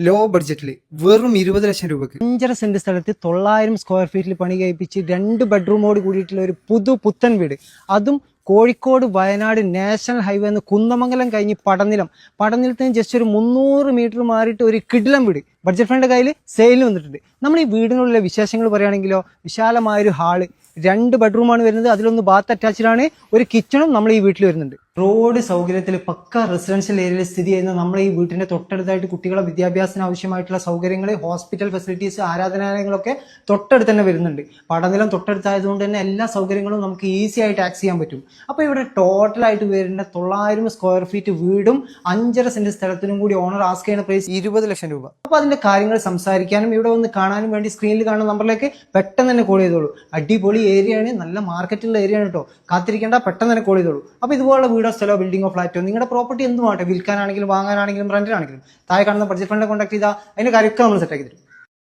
Law ബഡ്ജറ്റിൽ വെറും 20 ലക്ഷം രൂപക്ക് 5.5 സെന്റ് സ്ഥലത്ത് 900 സ്ക്വയർ ഫീറ്റിൽ പണി കഴിപ്പിച്ച് 2 ബെഡ്റൂമോട് കൂടിയിട്ടുള്ള ഒരു പുത്തൻ വീട്. അതും കോഴിക്കോട് വയനാട് നാഷണൽ ഹൈവേ എന്ന് കുന്നമംഗലം കഴിഞ്ഞ് പടനിലത്തിന് ജസ്റ്റ് ഒരു 300 മീറ്റർ മാറിയിട്ട് ഒരു കിടിലം വീട് ബഡ്ജറ്റ് ഫ്രണ്ട് കയ്യിൽ സെയിലിന് വന്നിട്ടുണ്ട്. നമ്മൾ ഈ വീടിനുള്ള വിശേഷങ്ങൾ പറയുകയാണെങ്കിലോ, വിശാലമായൊരു ഹാള്, 2 ബെഡ്റൂമാണ് വരുന്നത്. അതിലൊന്ന് ബാത്ത് അറ്റാച്ച്ഡ് ആണ്. ഒരു കിച്ചണും നമ്മൾ ഈ വീട്ടിൽ വരുന്നുണ്ട്. റോഡ് സൗകര്യത്തിൽ പക്ക റെസിഡൻഷ്യൽ ഏരിയയിൽ സ്ഥിതി ചെയ്യുന്ന നമ്മൾ ഈ വീട്ടിന്റെ തൊട്ടടുത്തായിട്ട് കുട്ടികളെ വിദ്യാഭ്യാസത്തിന് ആവശ്യമായിട്ടുള്ള സൗകര്യങ്ങൾ, ഹോസ്പിറ്റൽ ഫെസിലിറ്റീസ്, ആരാധനാലയങ്ങളൊക്കെ തൊട്ടടുത്ത് തന്നെ വരുന്നുണ്ട്. പടനിലം തൊട്ടടുത്തായതുകൊണ്ട് തന്നെ എല്ലാ സൗകര്യങ്ങളും നമുക്ക് ഈസി ആയിട്ട് ആക്സസ് ചെയ്യാൻ പറ്റും. അപ്പോൾ ഇവിടെ ടോട്ടലായിട്ട് വരുന്ന 900 സ്ക്വയർ ഫീറ്റ് വീടും 5.5 സെന്റ് സ്ഥലത്തിനും കൂടി ഓണർ ആസ്ക് ചെയ്യുന്ന പ്രൈസ് 20 ലക്ഷം രൂപ. അപ്പോൾ അതിന്റെ കാര്യങ്ങൾ സംസാരിക്കാനും ഇവിടെ വന്ന് കാണാനും വേണ്ടി സ്ക്രീനിൽ കാണുന്ന നമ്പറിലേക്ക് പെട്ടെന്ന് തന്നെ കോൾ ചെയ്തോളൂ. അടിപൊളി ഏരിയ ആണ്, നല്ല മാർക്കറ്റുള്ള ഏരിയ ആണ് കേട്ടോ. കാത്തിരിക്കേണ്ട, പെട്ടെന്ന് തന്നെ കോൾ ചെയ്തോളൂ. അപ്പോൾ ഇതുപോലുള്ള വീടോ സ്ഥലോ ബിൽഡിങ്ങോ ഫ്ലാറ്റോ നിങ്ങളുടെ പ്രോപ്പർട്ടി എന്തുമാട്ടെ, വിൽക്കാനാണെങ്കിലും വാങ്ങാനാണെങ്കിലും റെന്റിനാണെങ്കിലും താഴെ കാണുന്ന ബഡ്ജറ്റ് ഫണ്ടിനെ കോൺടാക്ട് ചെയ്താൽ അതിന്റെ കാര്യമൊക്കെ നമ്മൾ സെറ്റാക്കി തരും.